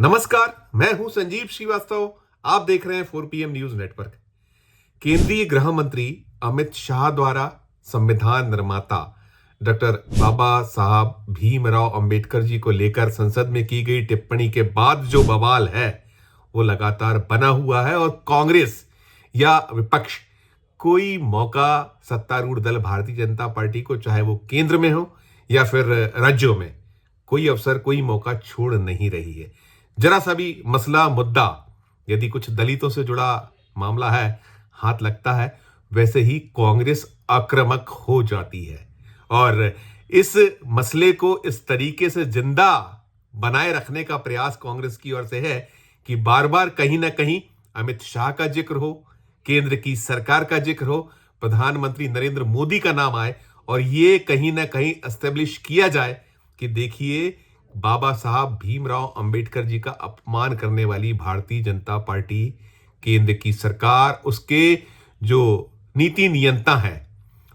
नमस्कार, मैं हूं संजीव श्रीवास्तव। आप देख रहे हैं 4PM न्यूज नेटवर्क। केंद्रीय गृह मंत्री अमित शाह द्वारा संविधान निर्माता डॉक्टर बाबा साहब भीमराव अंबेडकर जी को लेकर संसद में की गई टिप्पणी के बाद जो बवाल है वो लगातार बना हुआ है और कांग्रेस या विपक्ष कोई मौका सत्तारूढ़ दल भारतीय जनता पार्टी को, चाहे वो केंद्र में हो या फिर राज्यों में, कोई अवसर, कोई मौका छोड़ नहीं रही है। जरा सा भी मसला, मुद्दा, यदि कुछ दलितों से जुड़ा मामला है, हाथ लगता है, वैसे ही कांग्रेस आक्रामक हो जाती है। और इस मसले को इस तरीके से जिंदा बनाए रखने का प्रयास कांग्रेस की ओर से है कि बार बार कहीं ना कहीं अमित शाह का जिक्र हो, केंद्र की सरकार का जिक्र हो, प्रधानमंत्री नरेंद्र मोदी का नाम आए और ये कहीं ना कहीं एस्टेब्लिश किया जाए कि देखिए, बाबा साहब भीमराव अंबेडकर जी का अपमान करने वाली भारतीय जनता पार्टी, केंद्र की सरकार, उसके जो नीति नियंता हैं,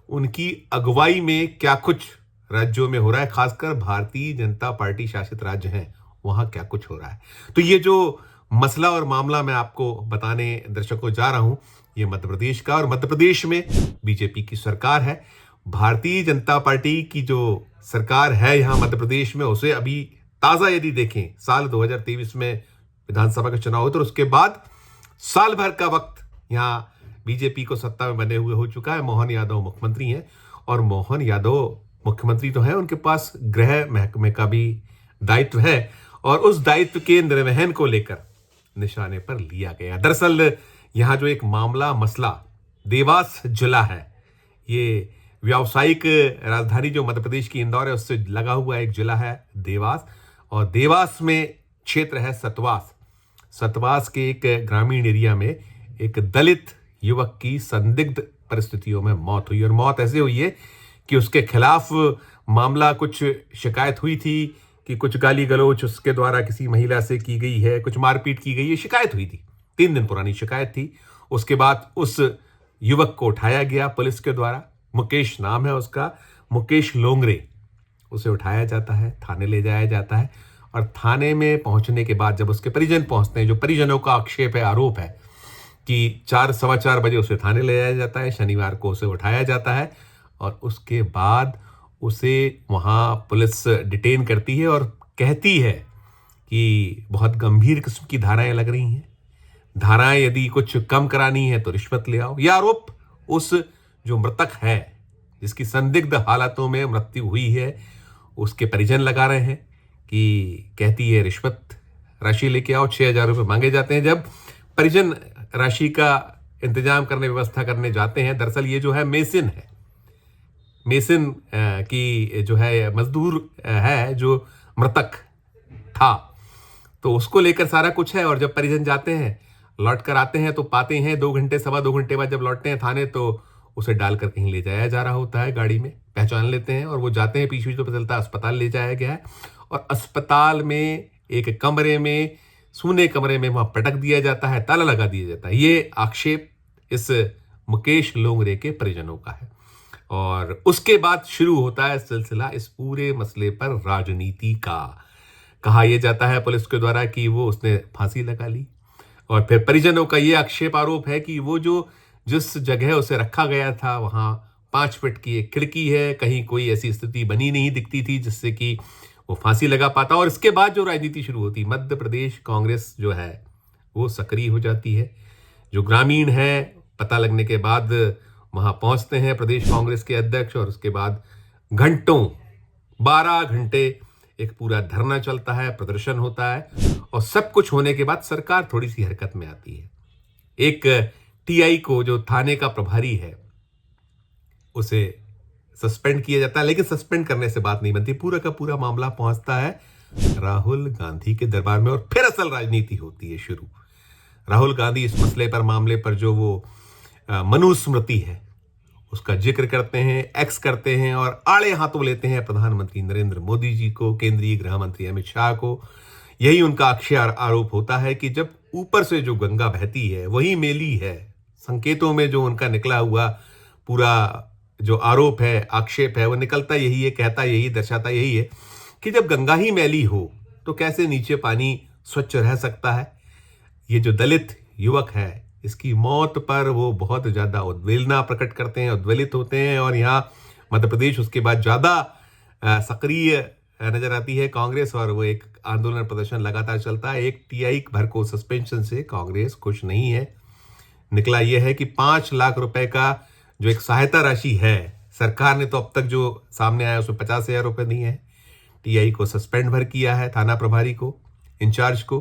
उनकी अगुवाई में क्या कुछ राज्यों में हो रहा है, खासकर भारतीय जनता पार्टी शासित राज्य हैं, वहां क्या कुछ हो रहा है। तो ये जो मसला और मामला मैं आपको बताने दर्शकों जा रहा हूं, ये मध्य प्रदेश का, और मध्य प्रदेश में बीजेपी की सरकार है। भारतीय जनता पार्टी की जो सरकार है यहां मध्य प्रदेश में, उसे अभी ताजा यदि देखें, साल 2023 में विधानसभा का चुनाव होता है, उसके बाद साल भर का वक्त यहां बीजेपी को सत्ता में बने हुए हो चुका है। मोहन यादव मुख्यमंत्री हैं और मोहन यादव मुख्यमंत्री तो हैं, उनके पास गृह महकमे का भी दायित्व है और उस दायित्व के निर्वहन को लेकर निशाने पर लिया गया। दरअसल यहां जो एक मामला, मसला देवास जिला है, ये व्यावसायिक राजधानी जो मध्य प्रदेश की इंदौर है उससे लगा हुआ एक जिला है देवास, और देवास में क्षेत्र है सतवास। सतवास के एक ग्रामीण एरिया में एक दलित युवक की संदिग्ध परिस्थितियों में मौत हुई, और मौत ऐसे हुई है कि उसके खिलाफ मामला, कुछ शिकायत हुई थी कि कुछ गाली गलौज उसके द्वारा किसी महिला से की गई है, कुछ मारपीट की गई है, शिकायत हुई थी, 3 दिन पुरानी शिकायत थी। उसके बाद उस युवक को उठाया गया पुलिस के द्वारा, मुकेश नाम है उसका, मुकेश लोंगरे, उसे उठाया जाता है, थाने ले जाया जाता है, और थाने में पहुंचने के बाद जब उसके परिजन पहुंचते हैं, जो परिजनों का आक्षेप है, आरोप है कि 4, सवा 4 बजे उसे थाने ले जाया जाता है, शनिवार को उसे उठाया जाता है और उसके बाद उसे वहां पुलिस डिटेन करती है और कहती है कि बहुत गंभीर किस्म की धाराएं लग रही हैं, धाराएं यदि कुछ कम करानी है तो रिश्वत ले आओ। यह आरोप उस जो मृतक है, जिसकी संदिग्ध हालातों में मृत्यु हुई है, उसके परिजन लगा रहे हैं कि कहती है रिश्वत राशि लेके आओ, 6,000 रुपये मांगे जाते हैं। जब परिजन राशि का इंतजाम करने, व्यवस्था करने जाते हैं, दरअसल ये जो है मेसिन है, मेसिन की जो है मजदूर है जो मृतक था, तो उसको लेकर सारा कुछ है। और जब परिजन जाते हैं, लौट कर आते हैं तो पाते हैं 2 घंटे, सवा 2 घंटे बाद जब लौटते हैं थाने, तो उसे डालकर कहीं ले जाया जा रहा होता है गाड़ी में, पहचान लेते हैं और वो जाते हैं, पीछे तो पता चलता है अस्पताल ले जाया गया है, और अस्पताल में एक कमरे में, सूने कमरे में वहां पटक दिया जाता है, ताला लगा दिया जाता है। ये आक्षेप इस मुकेश लोंगरे के परिजनों का है। और उसके बाद शुरू होता है सिलसिला इस पूरे मसले पर राजनीति का। कहा यह जाता है पुलिस के द्वारा कि वो उसने फांसी लगा ली, और फिर परिजनों का यह आक्षेप, आरोप है कि वो जो जिस जगह उसे रखा गया था वहां 5 फीट की एक खिड़की है, कहीं कोई ऐसी स्थिति बनी नहीं दिखती थी जिससे कि वो फांसी लगा पाता। और इसके बाद जो राजनीति शुरू होती, मध्य प्रदेश कांग्रेस जो है वो सक्रिय हो जाती है। जो ग्रामीण है, पता लगने के बाद वहां पहुंचते हैं प्रदेश कांग्रेस के अध्यक्ष, और उसके बाद घंटों, 12 घंटे एक पूरा धरना चलता है, प्रदर्शन होता है, और सब कुछ होने के बाद सरकार थोड़ी सी हरकत में आती है। एक टीआई को, जो थाने का प्रभारी है, उसे सस्पेंड किया जाता है, लेकिन सस्पेंड करने से बात नहीं बनती, पूरा का पूरा मामला पहुंचता है राहुल गांधी के दरबार में, और फिर असल राजनीति होती है शुरू। राहुल गांधी इस मसले पर, मामले पर, जो वो मनुस्मृति है उसका जिक्र करते हैं, एक्स करते हैं और आड़े हाथों लेते हैं प्रधानमंत्री नरेंद्र मोदी जी को, केंद्रीय गृह मंत्री अमित शाह को। यही उनका अक्षय आरोप होता है कि जब ऊपर से जो गंगा बहती है वही मेली है। संकेतों में जो उनका निकला हुआ पूरा जो आरोप है, आक्षेप है, वो निकलता यही है, कहता यही, दर्शाता यही है कि जब गंगा ही मैली हो तो कैसे नीचे पानी स्वच्छ रह सकता है। ये जो दलित युवक है, इसकी मौत पर वो बहुत ज़्यादा उद्वेलना प्रकट करते हैं, उद्वेलित होते हैं, और यहाँ मध्य प्रदेश उसके बाद ज़्यादा सक्रिय नजर आती है कांग्रेस, और वो एक आंदोलन प्रदर्शन लगातार चलता है। एक टीआई भर को सस्पेंशन से कांग्रेस खुश नहीं है। निकला यह है कि 5 लाख रुपए का जो एक सहायता राशि है, सरकार ने तो अब तक जो सामने आया उसमें 50,000 रुपए दिए हैं। टीआई को सस्पेंड भर किया है, थाना प्रभारी को, इंचार्ज को।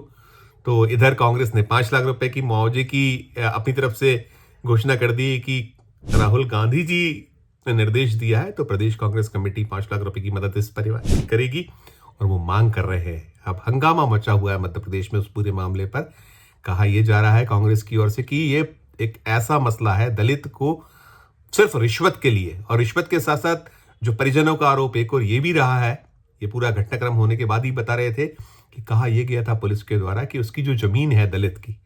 तो इधर कांग्रेस ने 5 लाख रुपए की मुआवजे की अपनी तरफ से घोषणा कर दी कि राहुल गांधी जी ने निर्देश दिया है, तो प्रदेश कांग्रेस कमेटी 5 लाख रुपए की मदद इस परिवार की करेगी, और वो मांग कर रहे हैं। अब हंगामा मचा हुआ है मध्य प्रदेश में उस पूरे मामले पर। कहा यह जा रहा है कांग्रेस की ओर से कि ये एक ऐसा मसला है दलित को सिर्फ रिश्वत के लिए, और रिश्वत के साथ साथ जो परिजनों का आरोप एक और ये भी रहा है, ये पूरा घटनाक्रम होने के बाद ही बता रहे थे कि कहा यह गया था पुलिस के द्वारा कि उसकी जो जमीन है दलित की,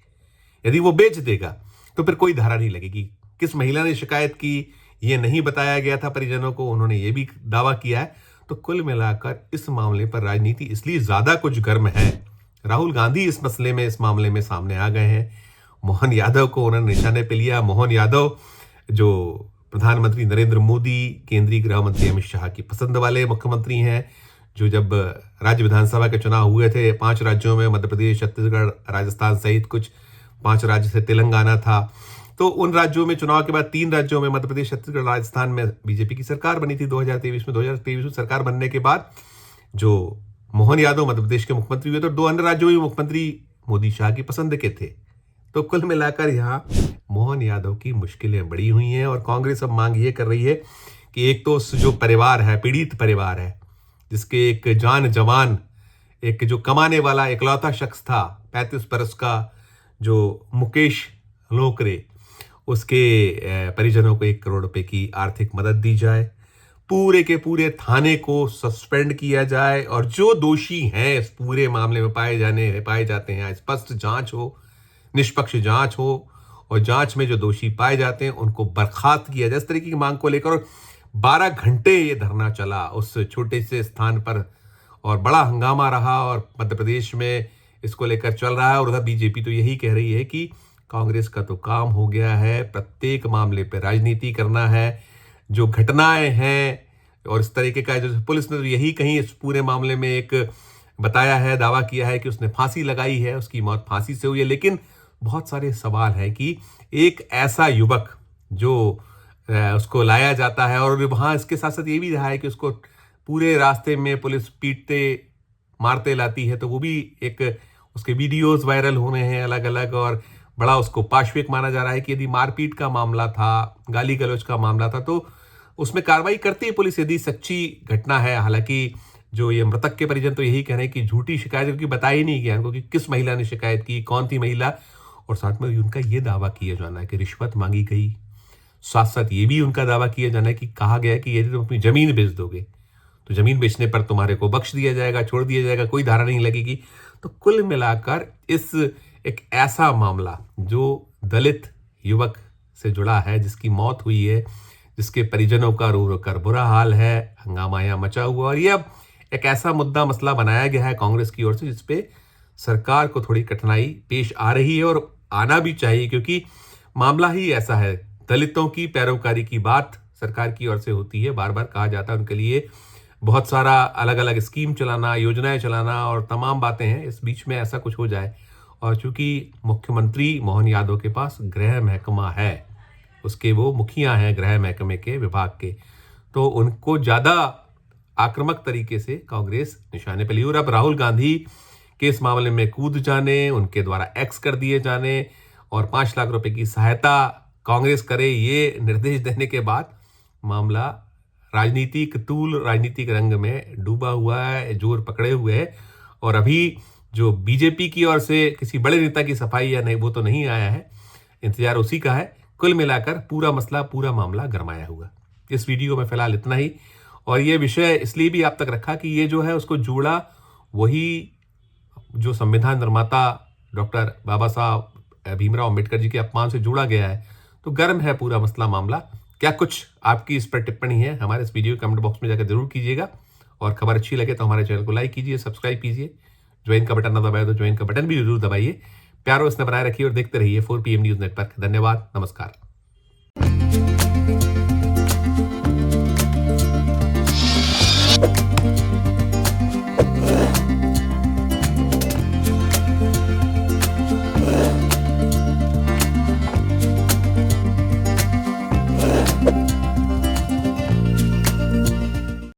यदि वो बेच देगा तो फिर कोई धारा नहीं लगेगी। किस महिला ने शिकायत की ये नहीं बताया गया था परिजनों को, उन्होंने ये भी दावा किया है। तो कुल मिलाकर इस मामले पर राजनीति इसलिए ज्यादा कुछ गर्म है। राहुल गांधी इस मसले में, इस मामले में सामने आ गए हैं। मोहन यादव को उन्होंने निशाने पे लिया। मोहन यादव जो प्रधानमंत्री नरेंद्र मोदी, केंद्रीय गृह मंत्री अमित शाह की पसंद वाले मुख्यमंत्री हैं, जो जब राज्य विधानसभा के चुनाव हुए थे 5 राज्यों में, मध्य प्रदेश, छत्तीसगढ़, राजस्थान सहित कुछ 5 राज्य से तेलंगाना था, तो उन राज्यों में चुनाव के बाद 3 राज्यों में, मध्य प्रदेश, छत्तीसगढ़, राजस्थान में बीजेपी की सरकार बनी थी 2023 में। 2023 में सरकार बनने के बाद जो मोहन यादव मध्य प्रदेश के मुख्यमंत्री हुए, तो 2 अन्य राज्यों में मुख्यमंत्री मोदी शाह की पसंद के थे। तो कुल मिलाकर यहाँ मोहन यादव की मुश्किलें बड़ी हुई हैं, और कांग्रेस अब मांग ये कर रही है कि एक तो जो परिवार है, पीड़ित परिवार है, जिसके एक जान जवान, एक जो कमाने वाला इकलौता शख्स था 35 बरस का, जो मुकेश लोकरे, उसके परिजनों को 1 करोड़ रुपए की आर्थिक मदद दी जाए, पूरे के पूरे थाने को सस्पेंड किया जाए, और जो दोषी हैं इस पूरे मामले में पाए जाते हैं, स्पष्ट जांच हो, निष्पक्ष जांच हो, और जांच में जो दोषी पाए जाते हैं उनको बर्खास्त किया जाए। इस तरीके की मांग को लेकर 12 घंटे ये धरना चला उस छोटे से स्थान पर, और बड़ा हंगामा रहा, और मध्य प्रदेश में इसको लेकर चल रहा है। और उधर बीजेपी तो यही कह रही है कि कांग्रेस का तो काम हो गया है, प्रत्येक मामले पर राजनीति करना है। जो घटनाएं हैं और इस तरीके का, जो पुलिस ने तो यही कहीं इस पूरे मामले में एक बताया है, दावा किया है कि उसने फांसी लगाई है, उसकी मौत फांसी से हुई है। लेकिन बहुत सारे सवाल हैं कि एक ऐसा युवक जो उसको लाया जाता है, और वहाँ इसके साथ साथ ये भी रहा है कि उसको पूरे रास्ते में पुलिस पीटते मारते लाती है, तो वो भी एक उसके वीडियोस वायरल हो रहे हैं अलग अलग, और बड़ा उसको पाशविक माना जा रहा है कि यदि मारपीट का मामला था, गाली गलौज का मामला था, तो उसमें कार्रवाई करती है पुलिस यदि सच्ची घटना है। हालांकि जो ये मृतक के परिजन तो यही कह रहे हैं कि झूठी शिकायत, क्योंकि बताया ही नहीं गया उनको कि किस महिला ने शिकायत की, कौन थी महिला, और साथ में उनका ये दावा किया जाना है कि रिश्वत मांगी गई। साथ साथ ये भी उनका दावा किया जाना है कि कहा गया है कि यदि तुम अपनी जमीन बेच दोगे तो जमीन बेचने पर तुम्हारे को बख्श दिया जाएगा, छोड़ दिया जाएगा, कोई धारा नहीं लगेगी। तो कुल मिलाकर इस एक ऐसा मामला जो दलित युवक से जुड़ा है, जिसकी मौत हुई है, जिसके परिजनों का रो रो कर बुरा हाल है, हंगामा यहाँ मचा हुआ, और ये अब एक ऐसा मुद्दा मसला बनाया गया है कांग्रेस की ओर से, जिसपे सरकार को थोड़ी कठिनाई पेश आ रही है, और आना भी चाहिए, क्योंकि मामला ही ऐसा है। दलितों की पैरोकारी की बात सरकार की ओर से होती है, बार बार कहा जाता है उनके लिए बहुत सारा अलग अलग स्कीम चलाना, योजनाएं चलाना, और तमाम बातें हैं। इस बीच में ऐसा कुछ हो जाए, और चूंकि मुख्यमंत्री मोहन यादव के पास गृह महकमा है, उसके वो मुखिया हैं गृह महकमे के विभाग के, तो उनको ज़्यादा आक्रामक तरीके से कांग्रेस निशाने पर ली, और अब राहुल गांधी के इस मामले में कूद जाने, उनके द्वारा एक्स कर दिए जाने, और 5 लाख रुपए की सहायता कांग्रेस करे, ये निर्देश देने के बाद मामला राजनीतिक तूल, राजनीतिक रंग में डूबा हुआ है, जोर पकड़े हुए है। और अभी जो बीजेपी की ओर से किसी बड़े नेता की सफाई या नहीं, वो तो नहीं आया है, इंतजार उसी का है। कुल मिलाकर पूरा मसला, पूरा मामला गरमाया हुआ। इस वीडियो में फिलहाल इतना ही, और ये विषय इसलिए भी आप तक रखा कि ये जो है उसको जोड़ा वही जो संविधान निर्माता डॉक्टर बाबा साहब भीमराव अम्बेडकर जी के अपमान से जोड़ा गया है। तो गर्म है पूरा मसला, मामला। क्या कुछ आपकी इस पर टिप्पणी है, हमारे इस वीडियो कमेंट बॉक्स में जाकर जरूर कीजिएगा, और खबर अच्छी लगे तो हमारे चैनल को लाइक कीजिए, सब्सक्राइब कीजिए। ज्वाइन का बटन ना दबाए तो ज्वाइन का बटन भी जरूर दबाइए। प्यारो इसने बनाए रखिए और देखते रहिए 4 PM न्यूज नेटवर्क। धन्यवाद, नमस्कार।